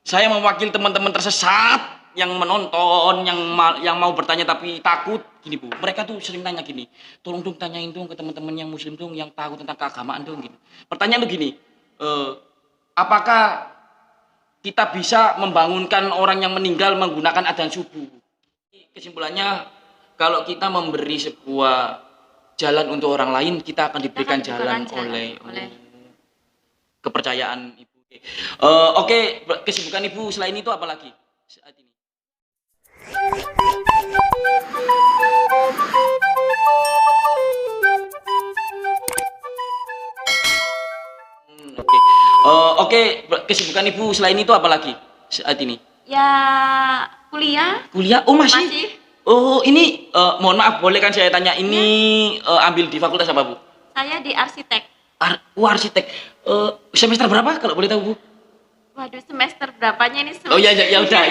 Saya mewakili teman-teman tersesat yang menonton, yang mau bertanya tapi takut. Gini Bu, mereka tuh sering nanya gini, tolong dong tanyain dong ke teman-teman yang muslim dong, yang tahu tentang keagamaan dong gitu. Pertanyaan tuh gini, apakah kita bisa membangunkan orang yang meninggal menggunakan adzan subuh? Kesimpulannya, kalau kita memberi sebuah jalan untuk orang lain, kita akan diberikan jalan oleh kepercayaan Ibu. Oke, kesibukan Ibu selain itu apa lagi saat ini? Oke. Oke, kesibukan Ibu selain itu apa lagi saat ini? Ya, kuliah. Kuliah? Oh, masih? Masih. Oh, ini mohon maaf, boleh kan saya tanya ini ambil di fakultas apa, Bu? Saya di arsitek. Arsitek. Semester berapa kalau boleh tahu, Bu? Waduh, semester berapanya ini? Oh ya udah.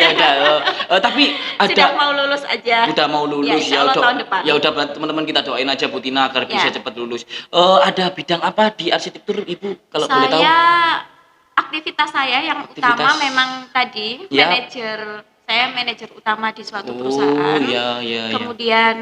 Tapi ada sudah mau lulus aja. Udah mau lulus ya udah. Tahun depan. Ya udah teman-teman kita doain aja Bu Tina agar bisa cepat lulus. Ada bidang apa di arsitektur Ibu kalau boleh tahu? Aktivitas saya yang utama memang tadi saya manajer utama di suatu perusahaan. Kemudian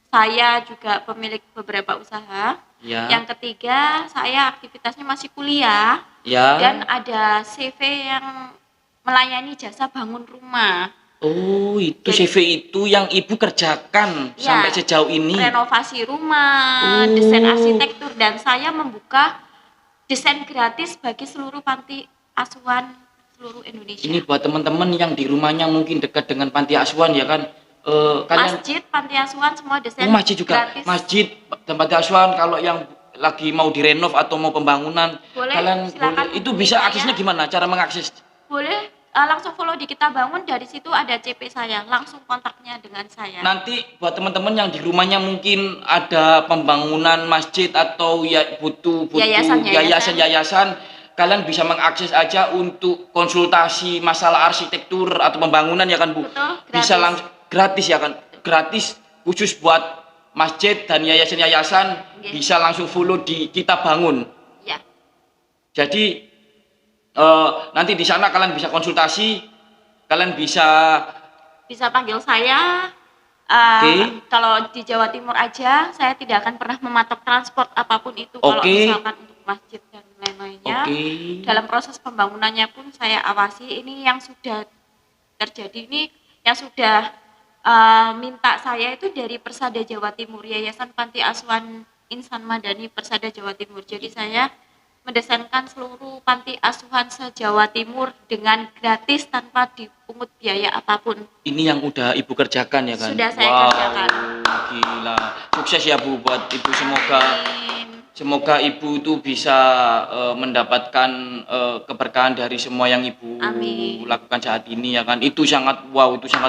saya juga pemilik beberapa usaha. Yang ketiga, saya aktivitasnya masih kuliah. Dan ada CV yang melayani jasa bangun rumah. Oh, itu jadi, CV itu yang Ibu kerjakan sampai sejauh ini? Renovasi rumah, desain arsitektur, dan saya membuka desain gratis bagi seluruh panti asuhan seluruh Indonesia. Ini buat teman-teman yang di rumahnya mungkin dekat dengan panti asuhan ya kan? Masjid, panti asuhan semua desain masjid juga gratis. Masjid, tempat asuhan kalau yang lagi mau direnov atau mau pembangunan, kalian boleh, itu bisa aksesnya gimana? Cara mengakses? Boleh langsung follow di Kita Bangun, dari situ ada CP saya, langsung kontaknya dengan saya. Nanti buat teman-teman yang di rumahnya mungkin ada pembangunan masjid atau butuh yayasan, kalian bisa mengakses aja untuk konsultasi masalah arsitektur atau pembangunan ya kan Bu? Betul, gratis. Bisa langsung gratis ya kan? Gratis khusus buat masjid dan yayasan bisa langsung follow di Kita Bangun. Ya. Jadi nanti di sana kalian bisa konsultasi, kalian bisa panggil saya. Kalau di Jawa Timur aja, saya tidak akan pernah mematok transport apapun itu. Kalau misalkan untuk masjid dan lain-lainnya, dalam proses pembangunannya pun saya awasi. Ini yang sudah terjadi, ini yang sudah minta saya itu dari Persada Jawa Timur, Yayasan Panti Asuhan Insan Madani Persada Jawa Timur. Jadi saya mendesainkan seluruh panti asuhan se-Jawa Timur dengan gratis tanpa dipungut biaya apapun. Ini yang udah Ibu kerjakan ya kan? Sudah saya kerjakan. Gila, sukses ya Bu buat Ibu. Semoga Ibu itu bisa mendapatkan keberkahan dari semua yang Ibu lakukan saat ini ya kan. Itu sangat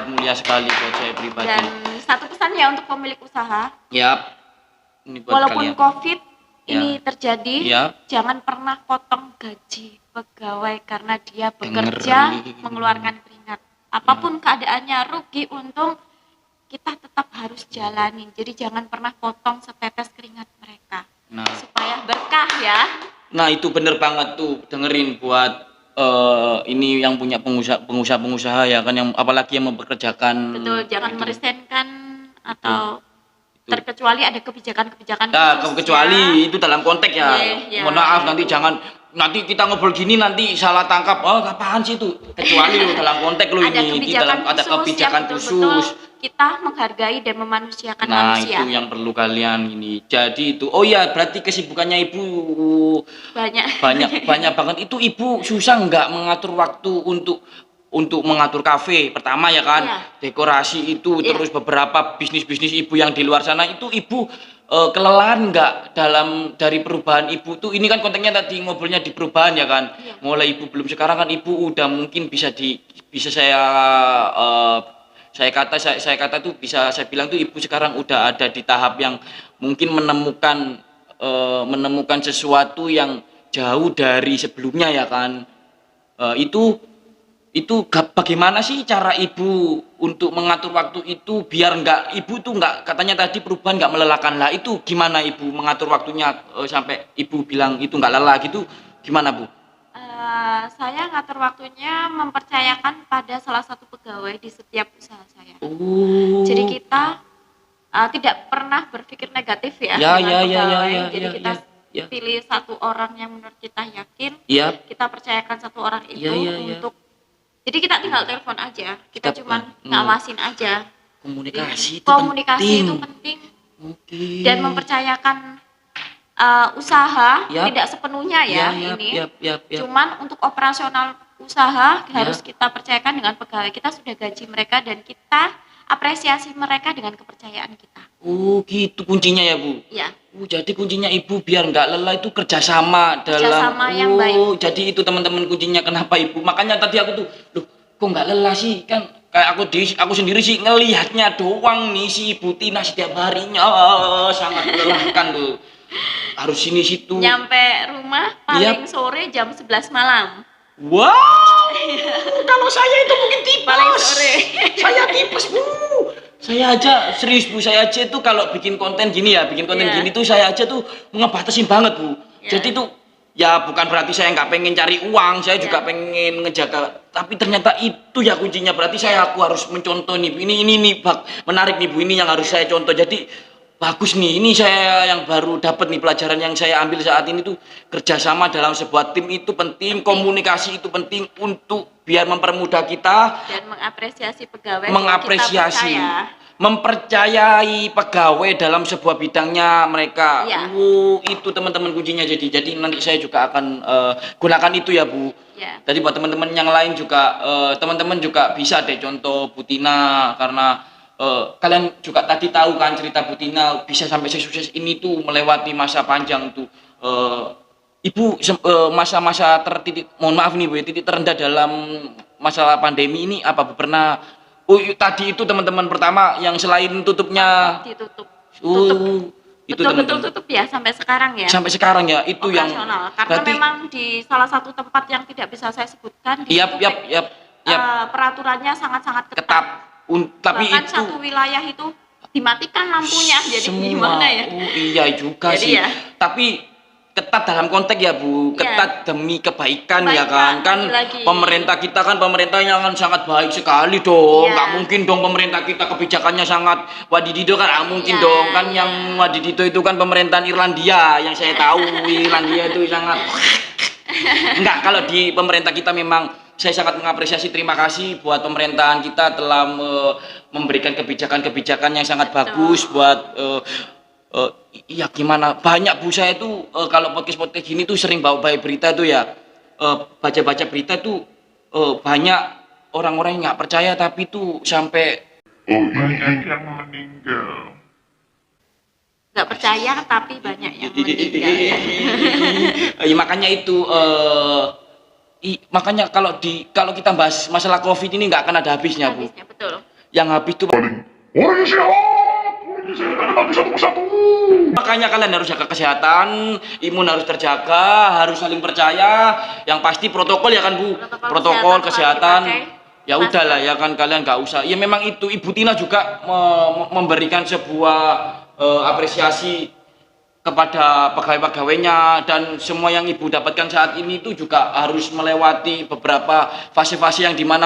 mulia sekali buat saya pribadi. Dan satu pesan ya untuk pemilik usaha. Ini buat walaupun kalian. COVID ini terjadi, jangan pernah potong gaji pegawai karena dia bekerja mengeluarkan keringat. Apapun keadaannya, rugi untung, kita tetap harus jalanin. Jadi jangan pernah potong setetes keringat mereka. Supaya berkah ya. Nah itu bener banget tuh, dengerin buat ini yang punya pengusaha ya kan, yang apalagi yang mempekerjakan. Betul, jangan meresenkan atau terkecuali ada kebijakan-kebijakan kecuali itu dalam konteks ya. Mohon maaf, nanti kita ngobrol gini nanti salah tangkap. Oh, apaan sih itu? Kecuali dalam konteks ada kebijakan khusus. Kita menghargai dan memanusiakan manusia. Nah, itu yang perlu kalian ini. Jadi itu. Oh ya, berarti kesibukannya Ibu banyak banget. Itu Ibu susah nggak mengatur waktu untuk mengatur kafe pertama ya kan, dekorasi itu, terus beberapa bisnis Ibu yang di luar sana itu Ibu kelelahan nggak dari perubahan Ibu tuh? Ini kan kontennya tadi ngobrolnya di perubahan ya kan, mulai Ibu belum sekarang kan Ibu udah mungkin bisa saya kata tuh bisa saya bilang tuh Ibu sekarang udah ada di tahap yang mungkin menemukan sesuatu yang jauh dari sebelumnya ya kan. Itu bagaimana sih cara Ibu untuk mengatur waktu itu biar Ibu tuh katanya tadi perubahan nggak melelahkan lah, itu gimana Ibu mengatur waktunya sampai Ibu bilang itu nggak lelah gitu, gimana Bu? Saya ngatur waktunya mempercayakan pada salah satu pegawai di setiap usaha saya. Jadi kita tidak pernah berpikir negatif ya dengan pegawai. Jadi kita pilih satu orang yang menurut kita yakin, kita percayakan satu orang itu untuk. Jadi kita tinggal telepon aja, kita cuma ngawasin aja. Komunikasi itu penting. Dan mempercayakan usaha tidak sepenuhnya ini. Cuman untuk operasional usaha harus kita percayakan dengan pegawai. Kita sudah gaji mereka dan kita apresiasi mereka dengan kepercayaan kita. Oh gitu kuncinya ya Bu? Iya. Jadi kuncinya Ibu biar nggak lelah itu kerjasama yang baik. Jadi itu teman-teman kuncinya kenapa Ibu? Makanya tadi aku tuh, loh kok nggak lelah sih? Kan kayak aku sendiri sih ngelihatnya doang nih si Ibu Tina setiap harinya sangat melelahkan tuh. Harus sini situ. Nyampe rumah paling sore jam 11 malam. Wow, kalau saya itu mungkin tipes. Paling sore. Saya tipes Bu. Saya aja serius Bu, saya aja tuh kalau bikin konten gini gini tuh saya aja tuh ngebatasin banget Bu. Jadi tuh ya bukan berarti saya nggak pengen cari uang, saya juga pengen ngejaga. Tapi ternyata itu ya kuncinya. Berarti aku harus mencontoh nih Bu. Ini menarik nih Bu. Ini yang harus saya contoh. Jadi bagus nih, ini saya yang baru dapat nih pelajaran yang saya ambil saat ini tuh kerjasama dalam sebuah tim itu penting, komunikasi itu penting untuk biar mempermudah kita dan mengapresiasi pegawai, mempercayai pegawai dalam sebuah bidangnya mereka. Itu teman-teman kuncinya. Jadi nanti saya juga akan gunakan itu ya Bu. Jadi buat teman-teman yang lain juga teman-teman juga bisa deh contoh Bu Tina karena kalian juga tadi tahu kan cerita Bu Tina bisa sampai sukses ini tuh melewati masa panjang tuh. Ibu masa-masa tertitik, mohon maaf nih Bu, titik terendah dalam masalah pandemi ini apa Bu pernah? Tadi itu teman-teman pertama yang selain tutupnya ditutup. Itu betul tutup ya sampai sekarang ya. Sampai sekarang ya itu operasional. Karena berarti, memang di salah satu tempat yang tidak bisa saya sebutkan peraturannya sangat-sangat ketat. Tapi bahkan itu satu wilayah itu dimatikan lampunya, jadi semua, gimana ya? Iya juga sih. Tapi ketat dalam konteks ya Bu, ketat demi kebaikan ya kan. Kan pemerintah kita kan pemerintah yang sangat baik sekali dong. Nggak mungkin dong pemerintah kita kebijakannya sangat wadidido kan, nggak mungkin dong. Kan yang wadidido itu kan pemerintahan Irlandia yang saya tahu. Irlandia itu sangat enggak, kalau di pemerintah kita memang saya sangat mengapresiasi, terima kasih buat pemerintahan kita telah memberikan kebijakan-kebijakan yang sangat bagus buat ya gimana banyak Bu saya tuh kalau podcast gini tuh sering bawa berita tuh ya baca-baca berita tuh banyak orang-orang yang nggak percaya tapi tuh sampai banyak yang meninggal. Nggak percaya tapi banyak yang meninggal. Ya, makanya itu makanya kalau kita bahas masalah COVID ini nggak akan ada habisnya Bu. Betul. Yang habis itu Orangnya sehat habis satu persatu. Makanya kalian harus jaga kesehatan, imun harus terjaga, harus saling percaya. Yang pasti protokol ya kan Bu. Protokol kesehatan. Ya udahlah ya kan kalian nggak usah. Ya memang itu Ibu Tina juga memberikan sebuah apresiasi kepada pegawai-pegawainya dan semua yang Ibu dapatkan saat ini itu juga harus melewati beberapa fase-fase yang dimana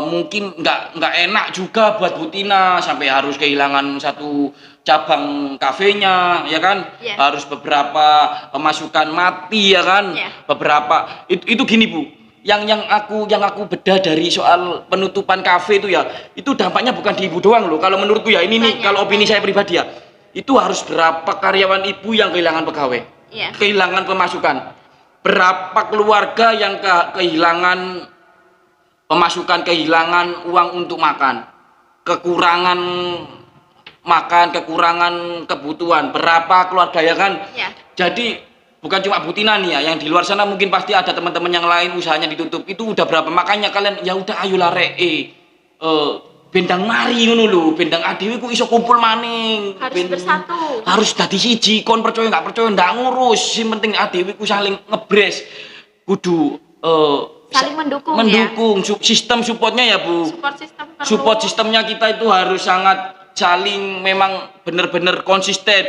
mungkin nggak enak juga buat Bu Tina sampai harus kehilangan satu cabang kafenya ya kan, harus beberapa pemasukan mati ya kan, beberapa itu gini Bu, yang aku bedah dari soal penutupan kafe itu ya, itu dampaknya bukan di Ibu doang loh kalau menurutku ya, ini nih kalau opini saya pribadi ya. Itu harus berapa karyawan Ibu yang kehilangan pegawai, kehilangan pemasukan, berapa keluarga yang kehilangan pemasukan, kehilangan uang untuk makan, kekurangan makan, kekurangan kebutuhan, berapa keluarga ya kan. Jadi bukan cuma Bu Tina nih ya, yang di luar sana mungkin pasti ada teman-teman yang lain usahanya ditutup, itu udah berapa, makanya kalian ya udah ayolah bendang mari ngono lho, bendang adewe ku iso kumpul maning. Harus bersatu. Harus dadi siji, kon percaya enggak percaya ndak ngurus. Sing penting adewe ku saling ngebres. Kudu saling mendukung ya. Sistem supportnya ya Bu. Support sistemnya kita itu harus sangat saling memang benar-benar konsisten.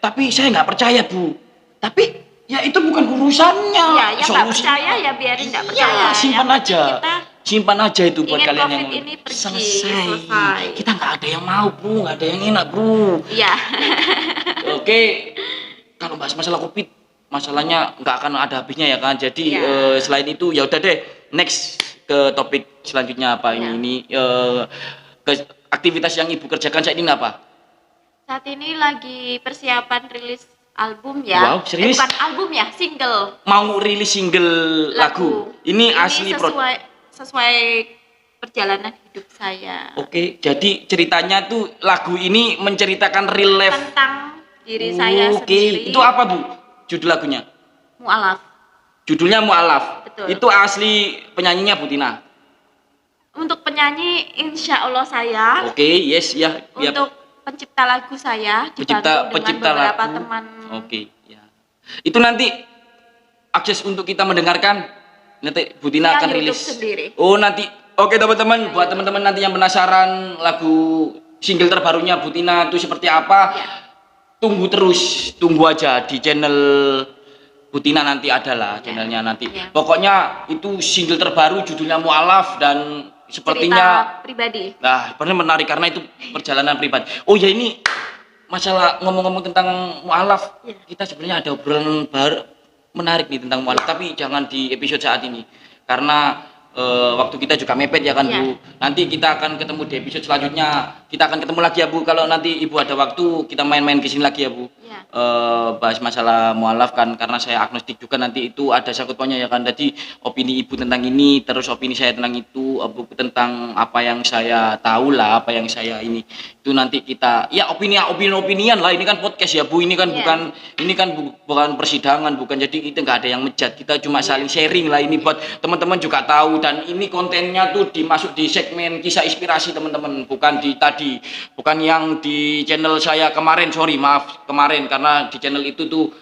Tapi saya nggak percaya Bu. Tapi Ya itu bukan urusannya. Ya, yang nggak percaya ya biarin nggak percaya. Simpan aja. Simpan aja itu buat kalian yang ini pergi, selesai. Kita nggak ada yang mau, bro, nggak ada yang enak, bro. Iya. Oke, kalau bahas masalah COVID, masalahnya nggak akan ada habisnya ya kan. Jadi selain itu ya udah deh, next ke topik selanjutnya apa ini ke aktivitas yang ibu kerjakan saat ini apa? Saat ini lagi persiapan rilis album ya. Wow, serius? Bukan album ya, single. Mau rilis single lagu. Ini asli sesuai perjalanan hidup saya. Oke, jadi ceritanya tuh lagu ini menceritakan real life tentang diri saya sendiri. Itu apa, Bu? Judul lagunya? Mu'alaf. Judulnya Mu'alaf. Betul. Itu asli penyanyinya Bu Tina. Untuk penyanyi insya Allah saya. Oke, yes ya. Untuk pencipta lagu saya dibantu dengan beberapa lagu. Teman. Oke, ya. Itu nanti akses untuk kita mendengarkan nanti Bu Tina akan rilis sendiri. Oh nanti oke teman-teman, buat teman-teman nanti yang penasaran lagu single terbarunya Bu Tina itu seperti apa, tunggu terus, tunggu aja di channel Bu Tina nanti adalah channelnya nanti. Pokoknya itu single terbaru judulnya Mu'alaf dan sepertinya cerita pribadi. Nah, benar menarik karena itu perjalanan pribadi. Oh ya ini masalah ngomong-ngomong tentang Mu'alaf, kita sebenarnya ada obrolan menarik nih tentang Mu'alaf, tapi jangan di episode saat ini karena waktu kita juga mepet ya kan Bu. Nanti kita akan ketemu di episode selanjutnya. Kita akan ketemu lagi ya Bu. Kalau nanti Ibu ada waktu kita main-main ke sini lagi ya Bu. Bahas masalah mualaf kan karena saya agnostik juga nanti itu ada sangkut pautnya ya kan. Jadi opini Ibu tentang ini terus opini saya tentang itu, tentang apa yang saya tahu lah, apa yang saya ini. Itu nanti kita ya opinian lah, ini kan podcast ya Bu. Ini kan bukan persidangan, bukan, jadi kita nggak ada yang menjat. Kita cuma saling sharing lah ini buat teman-teman juga tahu. Dan ini kontennya tuh dimasuk di segmen kisah inspirasi teman-teman, bukan yang di channel saya kemarin, kemarin karena di channel itu tuh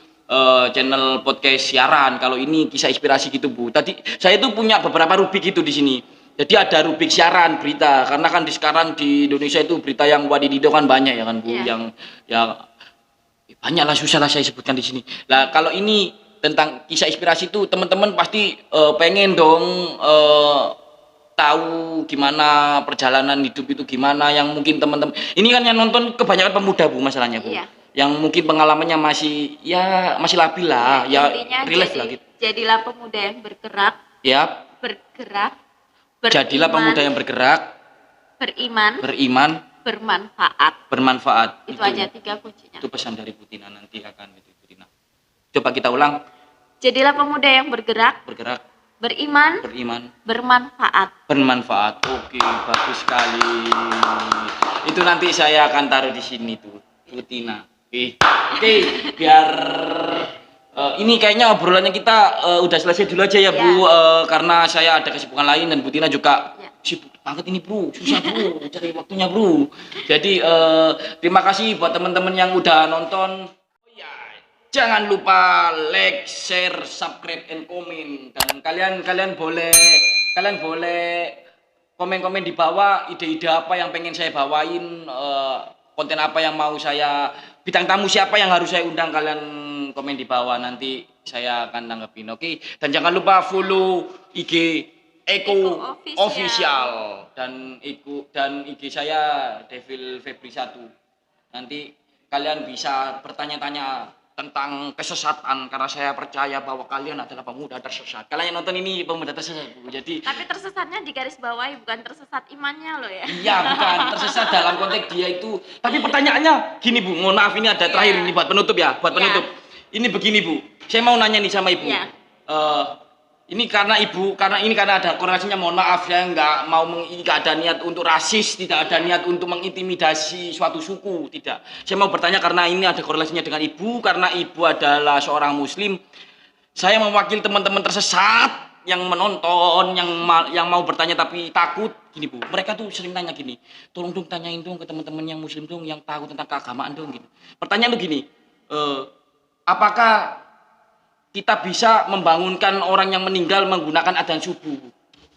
channel podcast siaran. Kalau ini kisah inspirasi gitu Bu. Tadi saya tuh punya beberapa rubrik gitu di sini. Jadi ada rubrik siaran berita karena kan sekarang di Indonesia itu berita yang wadidido kan banyak ya kan Bu, yang ya banyak lah, susah lah saya sebutkan di sini. Lah kalau ini tentang kisah inspirasi itu teman-teman pasti pengen dong tahu gimana perjalanan hidup itu gimana, yang mungkin teman-teman ini kan yang nonton kebanyakan pemuda Bu masalahnya Bu. Yang mungkin pengalamannya masih labil lah, relate lah gitu. Jadilah pemuda yang bergerak. Bergerak. Jadilah pemuda yang bergerak. Beriman. Bermanfaat. Itu aja 3 kuncinya. Itu pesan dari Bu Tina, nanti akan itu Bu Tina. Coba kita ulang. Jadilah pemuda yang bergerak. Beriman. Bermanfaat. Oke, bagus sekali. Itu nanti saya akan taruh di sini tuh, Bu Tina. Oke, biar ini kayaknya obrolannya kita udah selesai dulu aja ya Bu, karena saya ada kesibukan lain dan Bu Tina juga sibuk banget ini Bro, susah Bro cari waktunya Bro. Jadi terima kasih buat teman-teman yang udah nonton. Jangan lupa like, share, subscribe, and komen. Dan kalian boleh komen-komen di bawah ide-ide apa yang pengen saya bawain, konten apa yang mau saya, bintang tamu siapa yang harus saya undang. Kalian komen di bawah, nanti saya akan nanggepin. Oke? Dan jangan lupa follow IG Eko Official dan IG saya Devil Febri 1. Nanti kalian bisa bertanya-tanya tentang kesesatan karena saya percaya bahwa kalian adalah pemuda tersesat. Kalian yang nonton ini pemuda tersesat Bu. Jadi tapi tersesatnya di garis bawahi, bukan tersesat imannya loh ya. Iya, bukan tersesat dalam konteks dia itu. Tapi pertanyaannya gini Bu, mohon maaf ini ada terakhir ini buat penutup ya, Ini begini Bu. Saya mau nanya nih sama Ibu. Ini karena ada korelasinya, mohon maaf saya nggak ada niat untuk rasis, tidak ada niat untuk mengintimidasi suatu suku, tidak. Saya mau bertanya karena ini ada korelasinya dengan Ibu, karena Ibu adalah seorang Muslim. Saya mewakili teman-teman tersesat yang menonton, yang mau bertanya tapi takut, gini Bu. Mereka tuh sering tanya gini, tolong dong tanyain dong ke teman-teman yang Muslim dong, yang tahu tentang keagamaan dong gitu. Pertanyaan tuh gini, apakah kita bisa membangunkan orang yang meninggal menggunakan adzan subuh?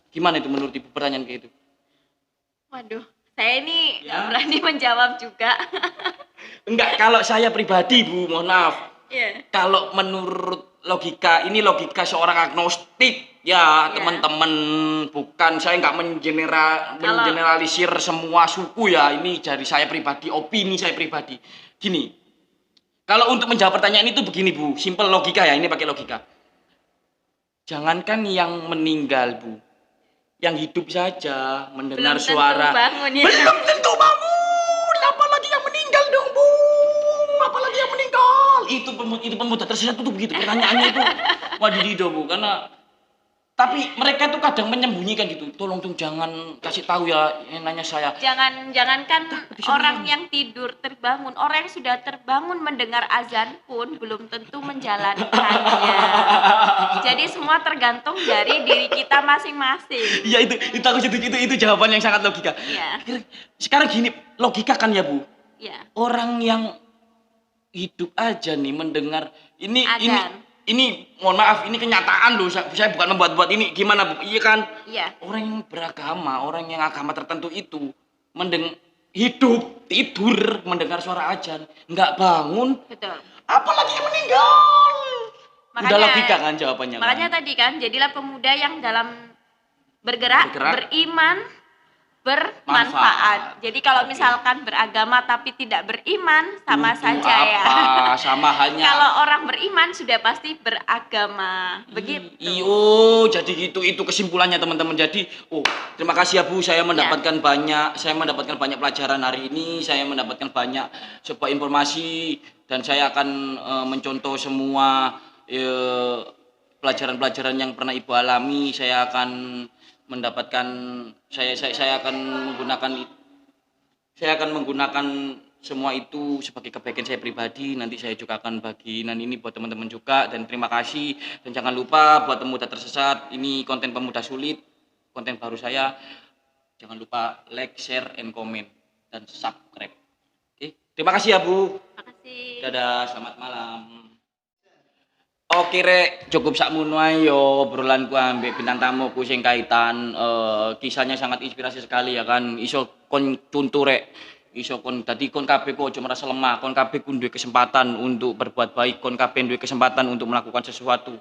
Gimana itu menurut Ibu pertanyaan kayak itu? Waduh, saya ini nggak berani menjawab juga. Enggak, kalau saya pribadi Bu, mohon maaf. Kalau menurut logika ini logika seorang agnostik ya Iya. teman-teman, bukan saya nggak mengeneralisir semua suku ya, ini dari saya pribadi, opini saya pribadi. Gini, kalau untuk menjawab pertanyaan itu begini Bu, simple logika ya, ini pakai logika. Jangankan yang meninggal Bu, yang hidup saja mendengar Belum tentu suara bangun, ya. belum tentu bangun, apalagi yang meninggal dong Bu, apalagi yang meninggal. Itu pemuda tersesat itu begitu pertanyaannya itu. Wadidido Bu, karena tapi mereka tuh kadang menyembunyikan gitu. Tolong dong jangan kasih tahu ya, yang nanya saya. Jangankan bisa orang bangun. yang tidur terbangun, orang yang sudah terbangun mendengar azan pun belum tentu menjalankannya. Jadi semua tergantung dari diri kita masing-masing. Iya itu aku setuju, itu jawaban yang sangat logika. Iya. Sekarang gini, logika kan ya Bu. Iya. Orang yang hidup aja nih mendengar ini Adzan. ini mohon maaf, ini kenyataan loh, saya bukan membuat-buat ini, gimana Bu? Iya kan? Iya. Orang yang beragama, orang yang agama tertentu itu hidup tidur mendengar suara adzan, nggak bangun, Betul. apalagi yang meninggal. Udah logika kan jawabannya. Makanya kan? tadi kan, jadilah pemuda yang dalam bergerak. Beriman, bermanfaat. Jadi kalau misalkan beragama tapi tidak beriman, sama saja ya. Sama halnya. Kalau orang beriman sudah pasti beragama. Begitu. Iyo, jadi gitu itu kesimpulannya teman-teman. Jadi, terima kasih ya Bu, saya mendapatkan banyak pelajaran hari ini, saya mendapatkan banyak sebuah informasi dan saya akan mencontoh semua pelajaran-pelajaran yang pernah Ibu alami. Saya akan mendapatkan saya akan menggunakan semua itu sebagai kebaikan saya pribadi. Nanti saya juga akan bagikan ini buat teman-teman juga, dan terima kasih. Dan jangan lupa buat pemuda tersesat, ini konten pemuda sulit, konten baru saya. Jangan lupa like, share, and comment dan subscribe. Oke, terima kasih ya Bu. Terima kasih. Dadah, selamat malam. Oke rek, cukup sakmono ae yo obrolanku ambek bintang tamuku sing kaitan kisahnya sangat inspirasi sekali ya kan. Iso kon contoh rek, iso kon dadi kon kabeh kok aja merasa lemah, kon kabeh ku duwe kesempatan untuk berbuat baik, kon kabeh duwe kesempatan untuk melakukan sesuatu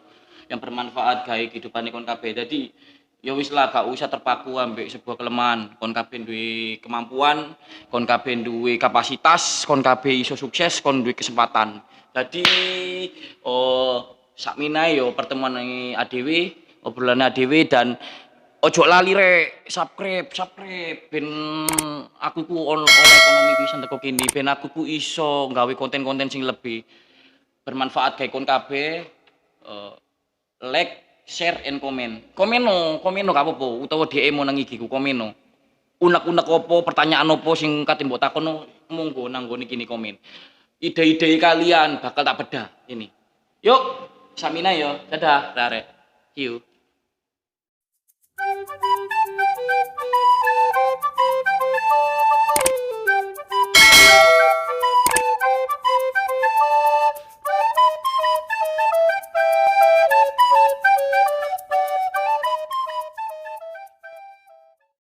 yang bermanfaat gawe kehidupane kon kabeh. Dadi ya wis lah, gak usah terpaku ambek sebuah kelemahan. Kon kabeh duwe kemampuan, kon kabeh duwe kapasitas, kon kabeh iso sukses, kon duwe kesempatan. Jadi sakminae yo pertemuan ADW, obrolan ADW, dan ojo lali rek subscribe ben aku ku oleh ekonomi pisan teko kene, ben aku ku iso nggawe konten-konten sing lebih bermanfaat gawe kon kabeh. Like, share, and comment. Komeno gak apa-apa, utawa DM nang IG ku komeno. Unek-unek opo, pertanyaan opo sing kate mbok takono, monggo nang nggon iki komen. Ide-ide kalian bakal tak bedah ini. Yuk, samina yo. Dadah, rare. See you.